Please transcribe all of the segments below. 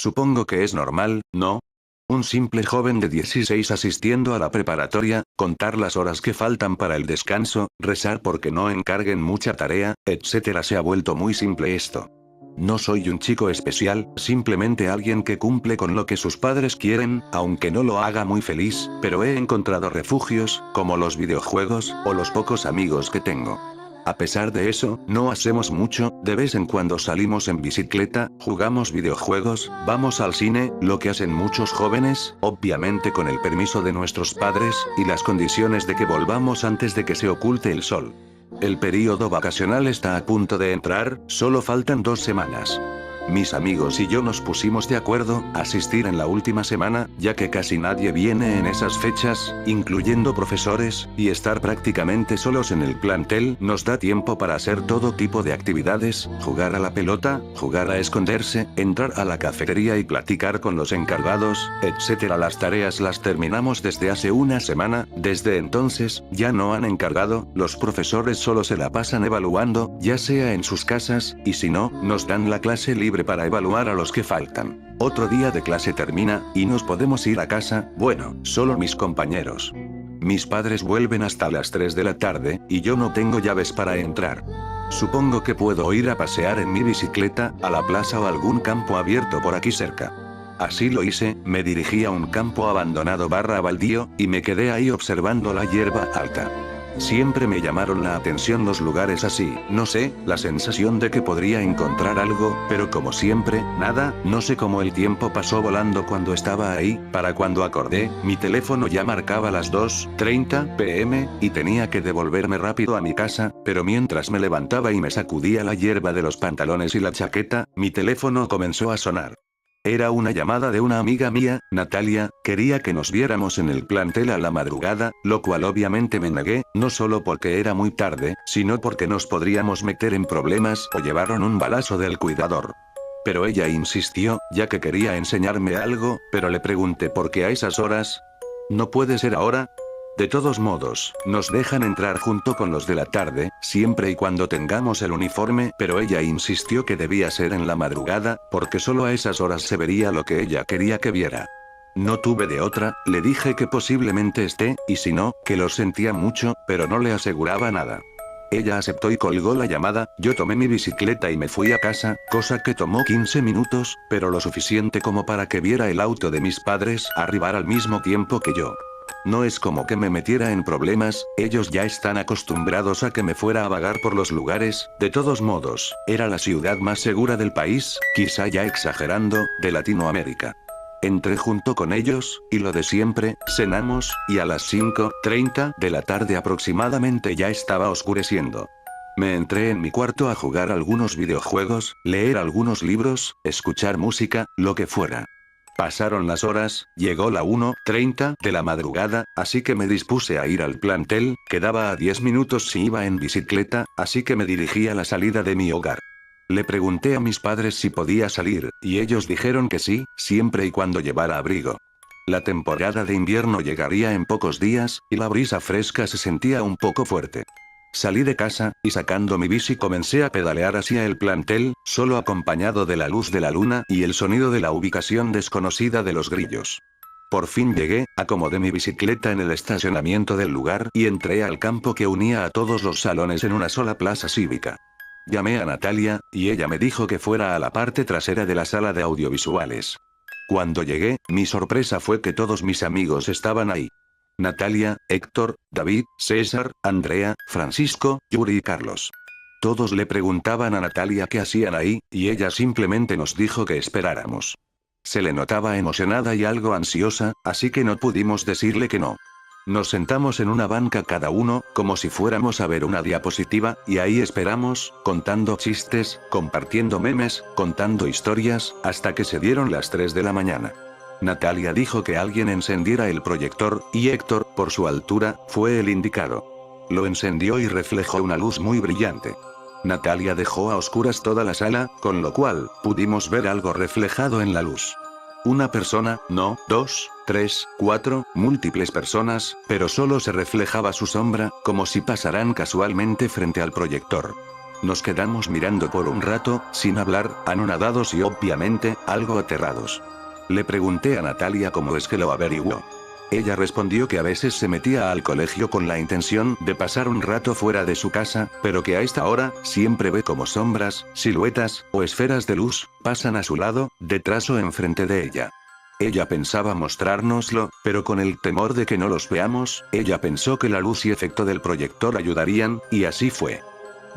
Supongo que es normal, ¿no? Un simple joven de 16 asistiendo a la preparatoria, contar las horas que faltan para el descanso, rezar porque no encarguen mucha tarea, etc. Se ha vuelto muy simple esto. No soy un chico especial, simplemente alguien que cumple con lo que sus padres quieren, aunque no lo haga muy feliz, pero he encontrado refugios, como los videojuegos, o los pocos amigos que tengo. A pesar de eso, no hacemos mucho, de vez en cuando salimos en bicicleta, jugamos videojuegos, vamos al cine, lo que hacen muchos jóvenes, obviamente con el permiso de nuestros padres, y las condiciones de que volvamos antes de que se oculte el sol. El período vacacional está a punto de entrar, solo faltan 2 semanas. Mis amigos y yo nos pusimos de acuerdo, asistir en la última semana, ya que casi nadie viene en esas fechas, incluyendo profesores, y estar prácticamente solos en el plantel nos da tiempo para hacer todo tipo de actividades, jugar a la pelota, jugar a esconderse, entrar a la cafetería y platicar con los encargados, etc. Las tareas las terminamos desde hace una semana, desde entonces, ya no han encargado, los profesores solo se la pasan evaluando, ya sea en sus casas, y si no, nos dan la clase libre para evaluar a los que faltan. Otro día de clase termina, y nos podemos ir a casa, bueno, solo mis compañeros. Mis padres vuelven hasta las 3 de la tarde, y yo no tengo llaves para entrar. Supongo que puedo ir a pasear en mi bicicleta, a la plaza o algún campo abierto por aquí cerca. Así lo hice, me dirigí a un campo abandonado / baldío, y me quedé ahí observando la hierba alta. Siempre me llamaron la atención los lugares así, no sé, la sensación de que podría encontrar algo, pero como siempre, nada, no sé cómo el tiempo pasó volando cuando estaba ahí, para cuando acordé, mi teléfono ya marcaba las 2:30 p.m., y tenía que devolverme rápido a mi casa, pero mientras me levantaba y me sacudía la hierba de los pantalones y la chaqueta, mi teléfono comenzó a sonar. Era una llamada de una amiga mía, Natalia, quería que nos viéramos en el plantel a la madrugada, lo cual obviamente me negué, no solo porque era muy tarde, sino porque nos podríamos meter en problemas o llevaron un balazo del cuidador. Pero ella insistió, ya que quería enseñarme algo, pero le pregunté por qué a esas horas. ¿No puede ser ahora? De todos modos, nos dejan entrar junto con los de la tarde, siempre y cuando tengamos el uniforme, pero ella insistió que debía ser en la madrugada, porque solo a esas horas se vería lo que ella quería que viera. No tuve de otra, le dije que posiblemente esté, y si no, que lo sentía mucho, pero no le aseguraba nada. Ella aceptó y colgó la llamada, yo tomé mi bicicleta y me fui a casa, cosa que tomó 15 minutos, pero lo suficiente como para que viera el auto de mis padres arribar al mismo tiempo que yo. No es como que me metiera en problemas, ellos ya están acostumbrados a que me fuera a vagar por los lugares, de todos modos, era la ciudad más segura del país, quizá ya exagerando, de Latinoamérica. Entré junto con ellos, y lo de siempre, cenamos, y a las 5:30 de la tarde aproximadamente ya estaba oscureciendo. Me entré en mi cuarto a jugar algunos videojuegos, leer algunos libros, escuchar música, lo que fuera. Pasaron las horas, llegó la 1:30 de la madrugada, así que me dispuse a ir al plantel, quedaba a 10 minutos si iba en bicicleta, así que me dirigí a la salida de mi hogar. Le pregunté a mis padres si podía salir, y ellos dijeron que sí, siempre y cuando llevara abrigo. La temporada de invierno llegaría en pocos días, y la brisa fresca se sentía un poco fuerte. Salí de casa, y sacando mi bici comencé a pedalear hacia el plantel, solo acompañado de la luz de la luna y el sonido de la ubicación desconocida de los grillos. Por fin llegué, acomodé mi bicicleta en el estacionamiento del lugar y entré al campo que unía a todos los salones en una sola plaza cívica. Llamé a Natalia, y ella me dijo que fuera a la parte trasera de la sala de audiovisuales. Cuando llegué, mi sorpresa fue que todos mis amigos estaban ahí. Natalia, Héctor, David, César, Andrea, Francisco, Yuri y Carlos. Todos le preguntaban a Natalia qué hacían ahí, y ella simplemente nos dijo que esperáramos. Se le notaba emocionada y algo ansiosa, así que no pudimos decirle que no. Nos sentamos en una banca cada uno, como si fuéramos a ver una diapositiva, y ahí esperamos, contando chistes, compartiendo memes, contando historias, hasta que se dieron las 3 de la mañana. Natalia dijo que alguien encendiera el proyector, y Héctor, por su altura, fue el indicado. Lo encendió y reflejó una luz muy brillante. Natalia dejó a oscuras toda la sala, con lo cual, pudimos ver algo reflejado en la luz. Una persona, no, 2, 3, 4, múltiples personas, pero solo se reflejaba su sombra, como si pasaran casualmente frente al proyector. Nos quedamos mirando por un rato, sin hablar, anonadados y obviamente, algo aterrados. Le pregunté a Natalia cómo es que lo averiguó. Ella respondió que a veces se metía al colegio con la intención de pasar un rato fuera de su casa, pero que a esta hora, siempre ve como sombras, siluetas, o esferas de luz, pasan a su lado, detrás o enfrente de ella. Ella pensaba mostrárnoslo, pero con el temor de que no los veamos, ella pensó que la luz y efecto del proyector ayudarían, y así fue.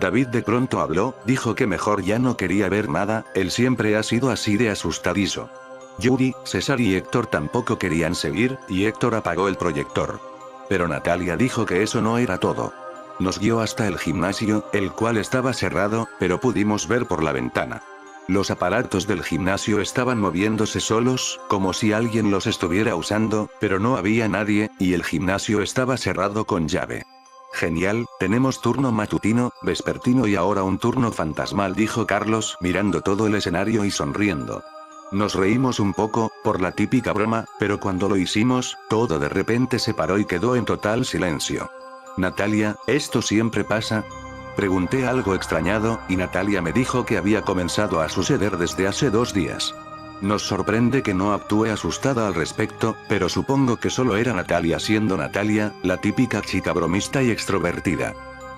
David de pronto habló, dijo que mejor ya no quería ver nada, él siempre ha sido así de asustadizo. Yuri, César y Héctor tampoco querían seguir, y Héctor apagó el proyector. Pero Natalia dijo que eso no era todo. Nos guió hasta el gimnasio, el cual estaba cerrado, pero pudimos ver por la ventana. Los aparatos del gimnasio estaban moviéndose solos, como si alguien los estuviera usando, pero no había nadie, y el gimnasio estaba cerrado con llave. Genial, tenemos turno matutino, vespertino y ahora un turno fantasmal, dijo Carlos, mirando todo el escenario y sonriendo. Nos reímos un poco, por la típica broma, pero cuando lo hicimos, todo de repente se paró y quedó en total silencio. Natalia, ¿esto siempre pasa? Pregunté algo extrañado, y Natalia me dijo que había comenzado a suceder desde hace 2 días. Nos sorprende que no actúe asustada al respecto, pero supongo que solo era Natalia siendo Natalia, la típica chica bromista y extrovertida.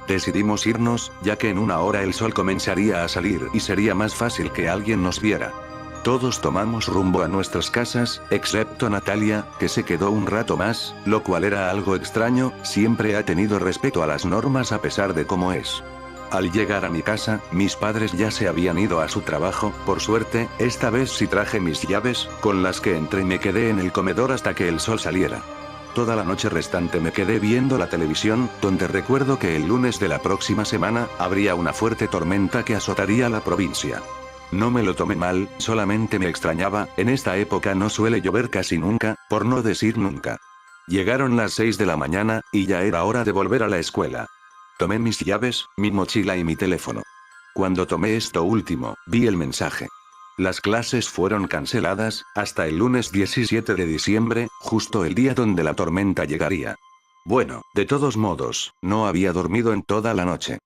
Decidimos irnos, ya que en 1 hora el sol comenzaría a salir y sería más fácil que alguien nos viera. Todos tomamos rumbo a nuestras casas, excepto Natalia, que se quedó un rato más, lo cual era algo extraño, siempre ha tenido respeto a las normas a pesar de cómo es. Al llegar a mi casa, mis padres ya se habían ido a su trabajo, por suerte, esta vez sí traje mis llaves, con las que entré y me quedé en el comedor hasta que el sol saliera. Toda la noche restante me quedé viendo la televisión, donde recuerdo que el lunes de la próxima semana, habría una fuerte tormenta que azotaría la provincia. No me lo tomé mal, solamente me extrañaba, en esta época no suele llover casi nunca, por no decir nunca. Llegaron las 6 de la mañana, y ya era hora de volver a la escuela. Tomé mis llaves, mi mochila y mi teléfono. Cuando tomé esto último, vi el mensaje. Las clases fueron canceladas, hasta el lunes 17 de diciembre, justo el día donde la tormenta llegaría. Bueno, de todos modos, no había dormido en toda la noche.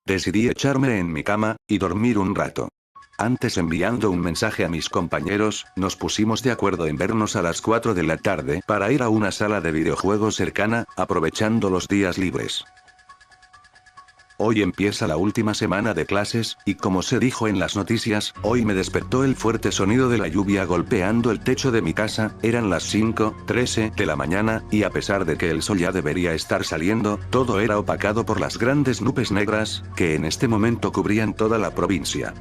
Decidí echarme en mi cama, y dormir un rato. Antes enviando un mensaje a mis compañeros, nos pusimos de acuerdo en vernos a las 4 de la tarde para ir a una sala de videojuegos cercana, aprovechando los días libres. Hoy empieza la última semana de clases, y como se dijo en las noticias, hoy me despertó el fuerte sonido de la lluvia golpeando el techo de mi casa, eran las 5:13 de la mañana, y a pesar de que el sol ya debería estar saliendo, todo era opacado por las grandes nubes negras, que en este momento cubrían toda la provincia.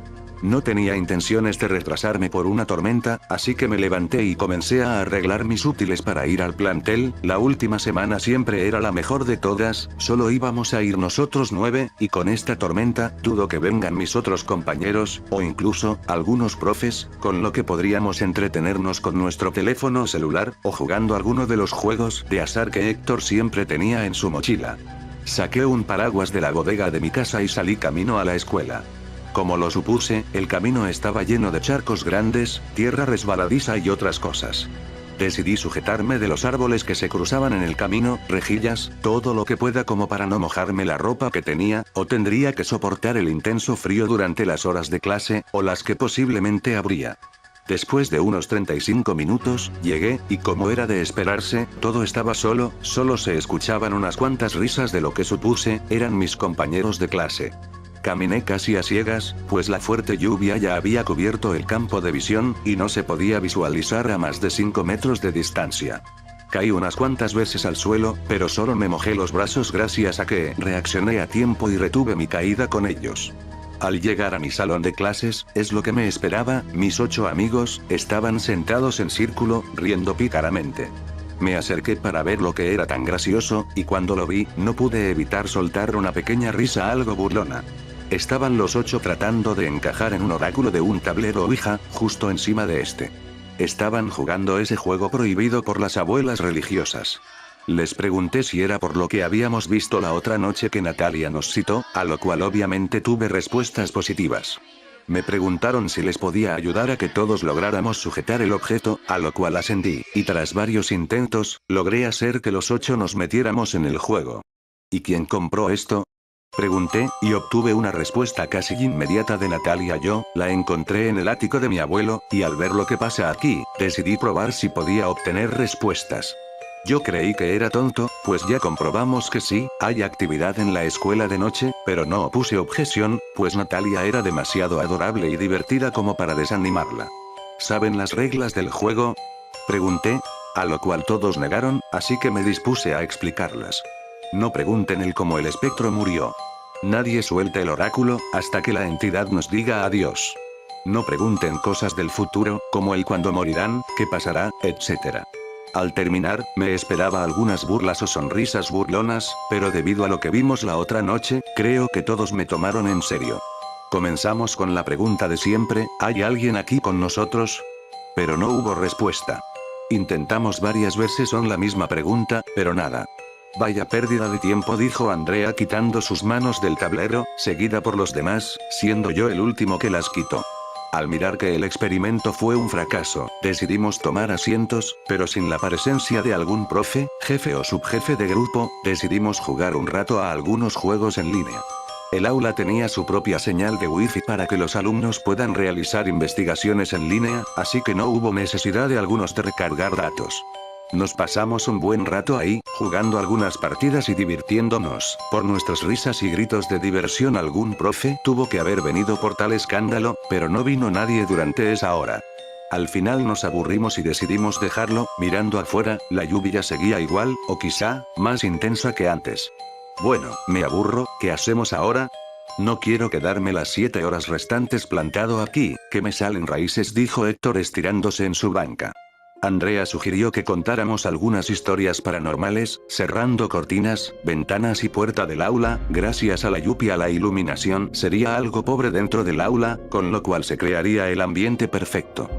No tenía intenciones de retrasarme por una tormenta, así que me levanté y comencé a arreglar mis útiles para ir al plantel. La última semana siempre era la mejor de todas, solo íbamos a ir nosotros 9, y con esta tormenta, dudo que vengan mis otros compañeros, o incluso, algunos profes, con lo que podríamos entretenernos con nuestro teléfono celular, o jugando alguno de los juegos de azar que Héctor siempre tenía en su mochila. Saqué un paraguas de la bodega de mi casa y salí camino a la escuela. Como lo supuse, el camino estaba lleno de charcos grandes, tierra resbaladiza y otras cosas. Decidí sujetarme de los árboles que se cruzaban en el camino, rejillas, todo lo que pueda como para no mojarme la ropa que tenía, o tendría que soportar el intenso frío durante las horas de clase, o las que posiblemente habría. Después de unos 35 minutos, llegué, y como era de esperarse, todo estaba solo se escuchaban unas cuantas risas de lo que supuse, eran mis compañeros de clase. Caminé casi a ciegas, pues la fuerte lluvia ya había cubierto el campo de visión, y no se podía visualizar a más de 5 metros de distancia. Caí unas cuantas veces al suelo, pero solo me mojé los brazos gracias a que reaccioné a tiempo y retuve mi caída con ellos. Al llegar a mi salón de clases, es lo que me esperaba, mis 8 amigos, estaban sentados en círculo, riendo pícaramente. Me acerqué para ver lo que era tan gracioso, y cuando lo vi, no pude evitar soltar una pequeña risa algo burlona. Estaban los 8 tratando de encajar en un oráculo de un tablero Ouija, justo encima de este. Estaban jugando ese juego prohibido por las abuelas religiosas. Les pregunté si era por lo que habíamos visto la otra noche que Natalia nos citó, a lo cual obviamente tuve respuestas positivas. Me preguntaron si les podía ayudar a que todos lográramos sujetar el objeto, a lo cual asentí, y tras varios intentos, logré hacer que los 8 nos metiéramos en el juego. ¿Y quién compró esto? Pregunté, y obtuve una respuesta casi inmediata de Natalia. Yo la encontré en el ático de mi abuelo, y al ver lo que pasa aquí, decidí probar si podía obtener respuestas. Yo creí que era tonto, pues ya comprobamos que sí, hay actividad en la escuela de noche, pero no opuse objeción, pues Natalia era demasiado adorable y divertida como para desanimarla. ¿Saben las reglas del juego?, pregunté, a lo cual todos negaron, así que me dispuse a explicarlas. No pregunten el cómo el espectro murió. Nadie suelta el oráculo, hasta que la entidad nos diga adiós. No pregunten cosas del futuro, como el cuándo morirán, qué pasará, etc. Al terminar, me esperaba algunas burlas o sonrisas burlonas, pero debido a lo que vimos la otra noche, creo que todos me tomaron en serio. Comenzamos con la pregunta de siempre, ¿hay alguien aquí con nosotros? Pero no hubo respuesta. Intentamos varias veces la misma pregunta, pero nada. Vaya pérdida de tiempo, dijo Andrea quitando sus manos del tablero, seguida por los demás, siendo yo el último que las quitó. Al mirar que el experimento fue un fracaso, decidimos tomar asientos, pero sin la presencia de algún profe, jefe o subjefe de grupo, decidimos jugar un rato a algunos juegos en línea. El aula tenía su propia señal de wifi para que los alumnos puedan realizar investigaciones en línea, así que no hubo necesidad de algunos de recargar datos. Nos pasamos un buen rato ahí, jugando algunas partidas y divirtiéndonos. Por nuestras risas y gritos de diversión algún profe tuvo que haber venido por tal escándalo, pero no vino nadie durante esa hora. Al final nos aburrimos y decidimos dejarlo, mirando afuera, la lluvia seguía igual, o quizá, más intensa que antes. Bueno, me aburro, ¿qué hacemos ahora? No quiero quedarme las 7 horas restantes plantado aquí, que me salen raíces, dijo Héctor estirándose en su banca. Andrea sugirió que contáramos algunas historias paranormales, cerrando cortinas, ventanas y puerta del aula. Gracias a la lluvia la iluminación sería algo pobre dentro del aula, con lo cual se crearía el ambiente perfecto.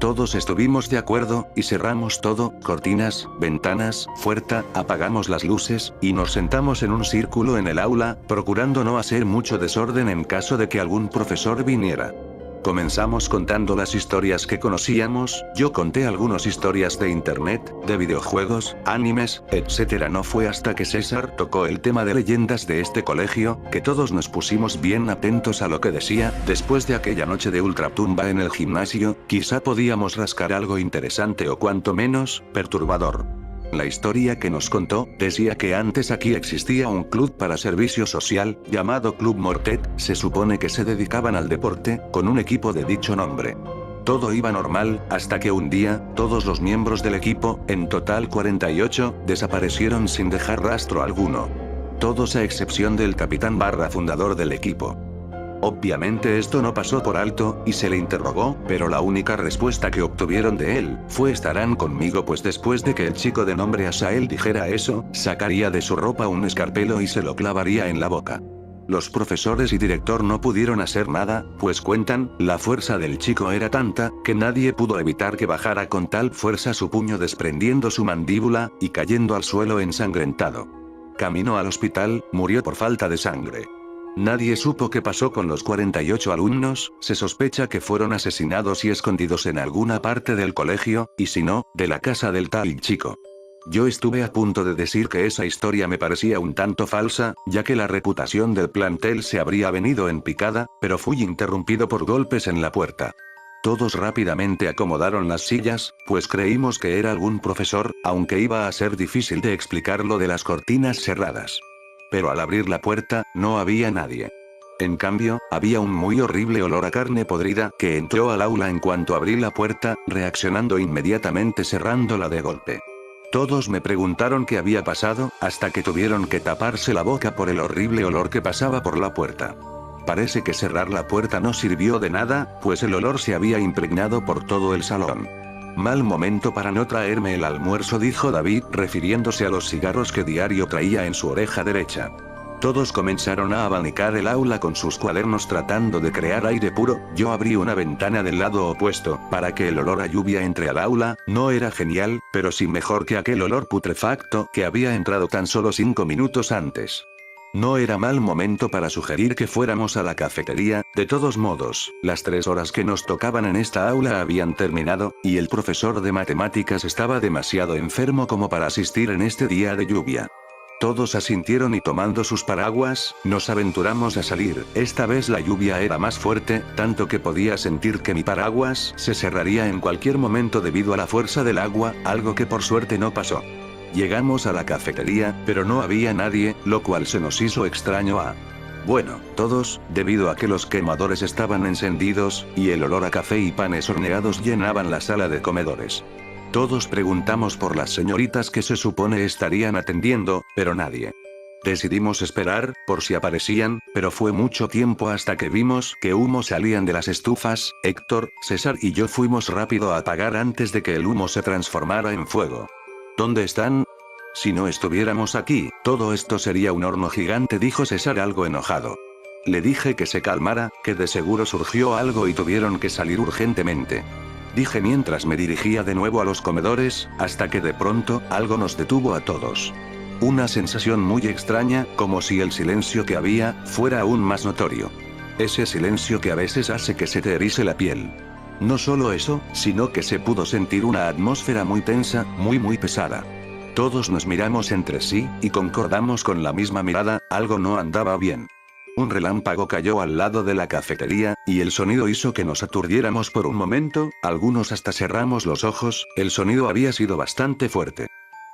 Todos estuvimos de acuerdo, y cerramos todo, cortinas, ventanas, puerta, apagamos las luces, y nos sentamos en un círculo en el aula, procurando no hacer mucho desorden en caso de que algún profesor viniera. Comenzamos contando las historias que conocíamos. Yo conté algunas historias de internet, de videojuegos, animes, etc. No fue hasta que César tocó el tema de leyendas de este colegio, que todos nos pusimos bien atentos a lo que decía. Después de aquella noche de ultratumba en el gimnasio, quizá podíamos rascar algo interesante o cuanto menos, perturbador. La historia que nos contó, decía que antes aquí existía un club para servicio social, llamado Club Mortet, se supone que se dedicaban al deporte, con un equipo de dicho nombre. Todo iba normal, hasta que un día, todos los miembros del equipo, en total 48, desaparecieron sin dejar rastro alguno. Todos a excepción del capitán / fundador del equipo. Obviamente esto no pasó por alto, y se le interrogó, pero la única respuesta que obtuvieron de él, fue estarán conmigo, pues después de que el chico de nombre Asael dijera eso, sacaría de su ropa un escarpelo y se lo clavaría en la boca. Los profesores y director no pudieron hacer nada, pues cuentan, la fuerza del chico era tanta, que nadie pudo evitar que bajara con tal fuerza su puño desprendiendo su mandíbula, y cayendo al suelo ensangrentado. Camino al hospital, murió por falta de sangre. Nadie supo qué pasó con los 48 alumnos, se sospecha que fueron asesinados y escondidos en alguna parte del colegio, y si no, de la casa del tal chico. Yo estuve a punto de decir que esa historia me parecía un tanto falsa, ya que la reputación del plantel se habría venido en picada, pero fui interrumpido por golpes en la puerta. Todos rápidamente acomodaron las sillas, pues creímos que era algún profesor, aunque iba a ser difícil de explicar lo de las cortinas cerradas. Pero al abrir la puerta, no había nadie. En cambio, había un muy horrible olor a carne podrida que entró al aula en cuanto abrí la puerta, reaccionando inmediatamente cerrándola de golpe. Todos me preguntaron qué había pasado, hasta que tuvieron que taparse la boca por el horrible olor que pasaba por la puerta. Parece que cerrar la puerta no sirvió de nada, pues el olor se había impregnado por todo el salón. Mal momento para no traerme el almuerzo, dijo David, refiriéndose a los cigarros que diario traía en su oreja derecha. Todos comenzaron a abanicar el aula con sus cuadernos tratando de crear aire puro. Yo abrí una ventana del lado opuesto, para que el olor a lluvia entre al aula. No era genial, pero sí mejor que aquel olor putrefacto que había entrado tan solo 5 minutos antes. No era mal momento para sugerir que fuéramos a la cafetería. De todos modos, las 3 horas que nos tocaban en esta aula habían terminado, y el profesor de matemáticas estaba demasiado enfermo como para asistir en este día de lluvia. Todos asintieron y tomando sus paraguas, nos aventuramos a salir. Esta vez la lluvia era más fuerte, tanto que podía sentir que mi paraguas se cerraría en cualquier momento debido a la fuerza del agua, algo que por suerte no pasó. Llegamos a la cafetería, pero no había nadie, lo cual se nos hizo extraño bueno, todos, debido a que los quemadores estaban encendidos, y el olor a café y panes horneados llenaban la sala de comedores. Todos preguntamos por las señoritas que se supone estarían atendiendo, pero nadie. Decidimos esperar, por si aparecían, pero fue mucho tiempo hasta que vimos que humo salían de las estufas. Héctor, César y yo fuimos rápido a apagar antes de que el humo se transformara en fuego. ¿Dónde están? Si no estuviéramos aquí, todo esto sería un horno gigante, dijo César algo enojado. Le dije que se calmara, que de seguro surgió algo y tuvieron que salir urgentemente. Dije mientras me dirigía de nuevo a los comedores, hasta que de pronto, algo nos detuvo a todos. Una sensación muy extraña, como si el silencio que había, fuera aún más notorio. Ese silencio que a veces hace que se te erice la piel. No solo eso, sino que se pudo sentir una atmósfera muy tensa, muy pesada. Todos nos miramos entre sí, y concordamos con la misma mirada, algo no andaba bien. Un relámpago cayó al lado de la cafetería, y el sonido hizo que nos aturdiéramos por un momento, algunos hasta cerramos los ojos, el sonido había sido bastante fuerte.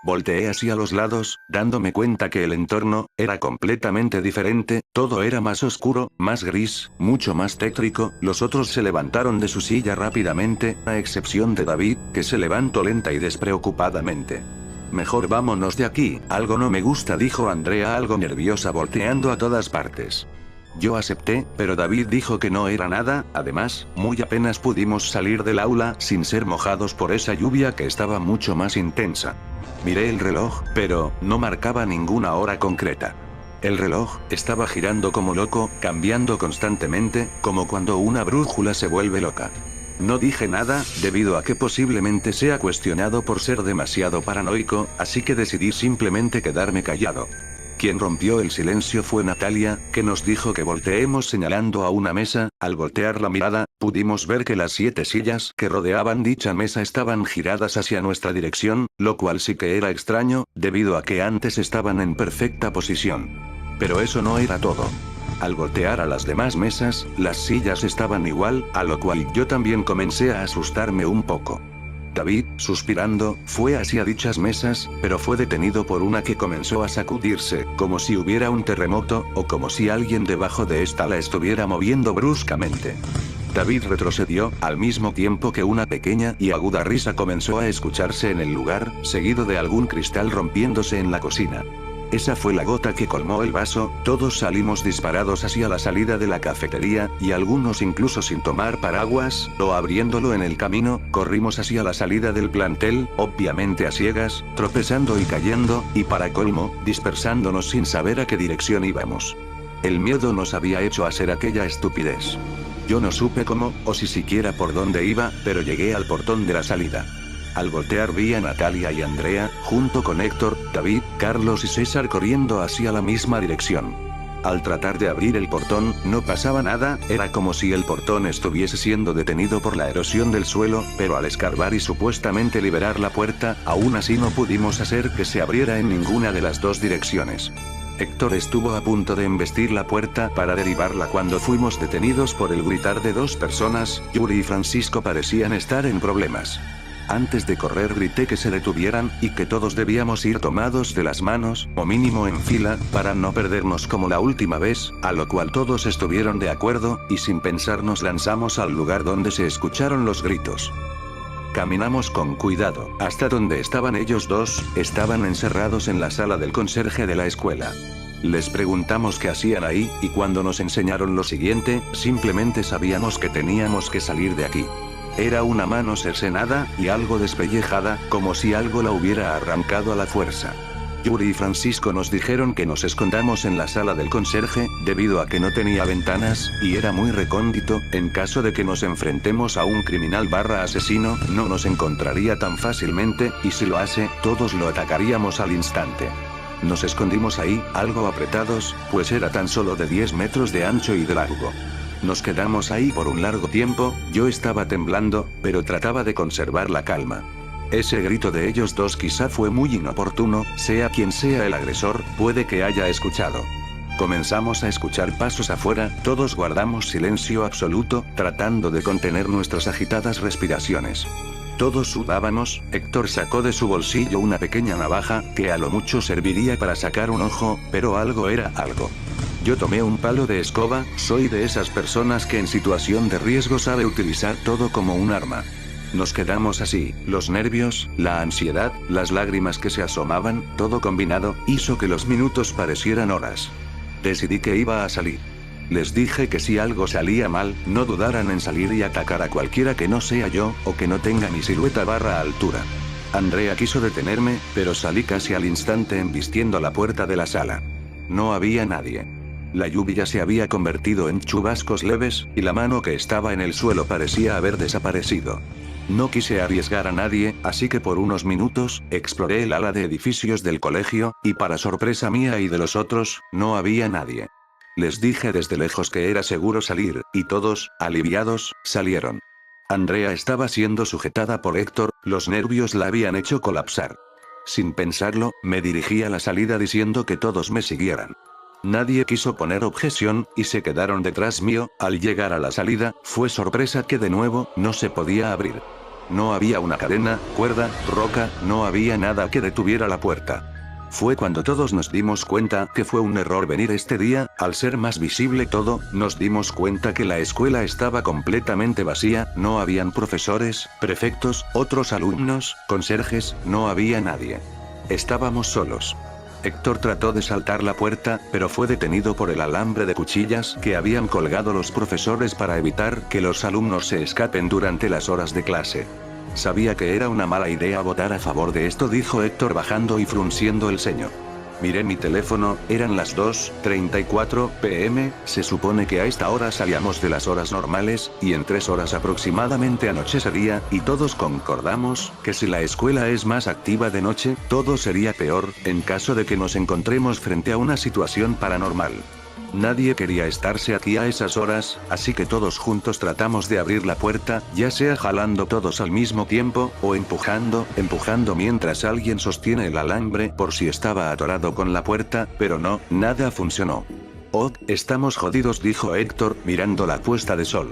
Volteé hacia los lados, dándome cuenta que el entorno era completamente diferente, todo era más oscuro, más gris, mucho más tétrico. Los otros se levantaron de su silla rápidamente, a excepción de David, que se levantó lenta y despreocupadamente. Mejor vámonos de aquí, algo no me gusta, dijo Andrea algo nerviosa volteando a todas partes. Yo acepté, pero David dijo que no era nada. Además, muy apenas pudimos salir del aula sin ser mojados por esa lluvia que estaba mucho más intensa. Miré el reloj, pero no marcaba ninguna hora concreta. El reloj estaba girando como loco, cambiando constantemente, como cuando una brújula se vuelve loca. No dije nada, debido a que posiblemente sea cuestionado por ser demasiado paranoico, así que decidí simplemente quedarme callado. Quien rompió el silencio fue Natalia, que nos dijo que volteemos señalando a una mesa. Al voltear la mirada, pudimos ver que las 7 sillas que rodeaban dicha mesa estaban giradas hacia nuestra dirección, lo cual sí que era extraño, debido a que antes estaban en perfecta posición. Pero eso no era todo. Al voltear a las demás mesas, las sillas estaban igual, a lo cual yo también comencé a asustarme un poco. David, suspirando, fue hacia dichas mesas, pero fue detenido por una que comenzó a sacudirse, como si hubiera un terremoto, o como si alguien debajo de esta la estuviera moviendo bruscamente. David retrocedió, al mismo tiempo que una pequeña y aguda risa comenzó a escucharse en el lugar, seguido de algún cristal rompiéndose en la cocina. Esa fue la gota que colmó el vaso. Todos salimos disparados hacia la salida de la cafetería, y algunos incluso sin tomar paraguas, o abriéndolo en el camino, corrimos hacia la salida del plantel, obviamente a ciegas, tropezando y cayendo, y para colmo, dispersándonos sin saber a qué dirección íbamos. El miedo nos había hecho hacer aquella estupidez. Yo no supe cómo, o si siquiera por dónde iba, pero llegué al portón de la salida. Al voltear vi a Natalia y Andrea, junto con Héctor, David, Carlos y César corriendo hacia la misma dirección. Al tratar de abrir el portón, no pasaba nada, era como si el portón estuviese siendo detenido por la erosión del suelo, pero al escarbar y supuestamente liberar la puerta, aún así no pudimos hacer que se abriera en ninguna de las dos direcciones. Héctor estuvo a punto de embestir la puerta para derribarla cuando fuimos detenidos por el gritar de 2 personas. Yuri y Francisco parecían estar en problemas. Antes de correr grité que se detuvieran, y que todos debíamos ir tomados de las manos, o mínimo en fila, para no perdernos como la última vez, a lo cual todos estuvieron de acuerdo, y sin pensar nos lanzamos al lugar donde se escucharon los gritos. Caminamos con cuidado, hasta donde estaban ellos dos. Estaban encerrados en la sala del conserje de la escuela. Les preguntamos qué hacían ahí, y cuando nos enseñaron lo siguiente, simplemente sabíamos que teníamos que salir de aquí. Era una mano cercenada, y algo despellejada, como si algo la hubiera arrancado a la fuerza. Yuri y Francisco nos dijeron que nos escondamos en la sala del conserje, debido a que no tenía ventanas, y era muy recóndito. En caso de que nos enfrentemos a un criminal / asesino, no nos encontraría tan fácilmente, y si lo hace, todos lo atacaríamos al instante. Nos escondimos ahí, algo apretados, pues era tan solo de 10 metros de ancho y de largo. Nos quedamos ahí por un largo tiempo. Yo estaba temblando, pero trataba de conservar la calma. Ese grito de ellos dos quizá fue muy inoportuno, sea quien sea el agresor, puede que haya escuchado. Comenzamos a escuchar pasos afuera, todos guardamos silencio absoluto, tratando de contener nuestras agitadas respiraciones. Todos sudábamos. Héctor sacó de su bolsillo una pequeña navaja, que a lo mucho serviría para sacar un ojo, pero algo era algo. Yo tomé un palo de escoba, soy de esas personas que en situación de riesgo sabe utilizar todo como un arma. Nos quedamos así, los nervios, la ansiedad, las lágrimas que se asomaban, todo combinado, hizo que los minutos parecieran horas. Decidí que iba a salir. Les dije que si algo salía mal, no dudaran en salir y atacar a cualquiera que no sea yo, o que no tenga mi silueta barra altura. Andrea quiso detenerme, pero salí casi al instante embistiendo la puerta de la sala. No había nadie. La lluvia se había convertido en chubascos leves, y la mano que estaba en el suelo parecía haber desaparecido. No quise arriesgar a nadie, así que por unos minutos, exploré el ala de edificios del colegio, y para sorpresa mía y de los otros, no había nadie. Les dije desde lejos que era seguro salir, y todos, aliviados, salieron. Andrea estaba siendo sujetada por Héctor, los nervios la habían hecho colapsar. Sin pensarlo, me dirigí a la salida diciendo que todos me siguieran. Nadie quiso poner objeción, y se quedaron detrás mío. Al llegar a la salida, fue sorpresa que de nuevo, no se podía abrir. No había una cadena, cuerda, roca, no había nada que detuviera la puerta. Fue cuando todos nos dimos cuenta que fue un error venir este día. Al ser más visible todo, nos dimos cuenta que la escuela estaba completamente vacía, no habían profesores, prefectos, otros alumnos, conserjes, no había nadie. Estábamos solos. Héctor trató de saltar la puerta, pero fue detenido por el alambre de cuchillas que habían colgado los profesores para evitar que los alumnos se escapen durante las horas de clase. Sabía que era una mala idea votar a favor de esto, dijo Héctor bajando y frunciendo el ceño. Miré mi teléfono, eran las 2:34 p.m, se supone que a esta hora salíamos de las horas normales, y en 3 horas aproximadamente anochecería, y todos concordamos, que si la escuela es más activa de noche, todo sería peor, en caso de que nos encontremos frente a una situación paranormal. Nadie quería estarse aquí a esas horas, así que todos juntos tratamos de abrir la puerta, ya sea jalando todos al mismo tiempo, o empujando mientras alguien sostiene el alambre por si estaba atorado con la puerta, pero no, nada funcionó. Oh, estamos jodidos, dijo Héctor, mirando la puesta de sol.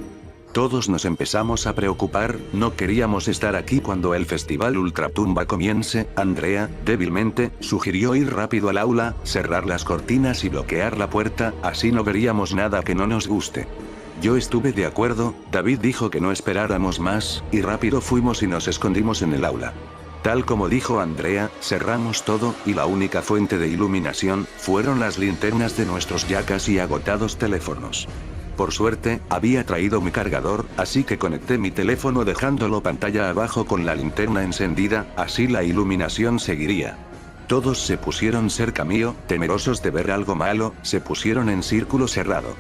Todos nos empezamos a preocupar, no queríamos estar aquí cuando el festival Ultratumba comience. Andrea, débilmente, sugirió ir rápido al aula, cerrar las cortinas y bloquear la puerta, así no veríamos nada que no nos guste. Yo estuve de acuerdo. David dijo que no esperáramos más, y rápido fuimos y nos escondimos en el aula. Tal como dijo Andrea, cerramos todo, y la única fuente de iluminación fueron las linternas de nuestros ya casi agotados teléfonos. Por suerte, había traído mi cargador, así que conecté mi teléfono dejándolo pantalla abajo con la linterna encendida, así la iluminación seguiría. Todos se pusieron cerca mío, temerosos de ver algo malo, se pusieron en círculo cerrado.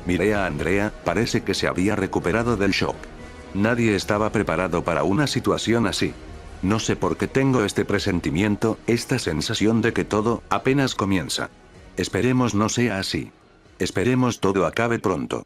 Miré a Andrea, parece que se había recuperado del shock. Nadie estaba preparado para una situación así. No sé por qué tengo este presentimiento, esta sensación de que todo apenas comienza. Esperemos no sea así. Esperemos todo acabe pronto.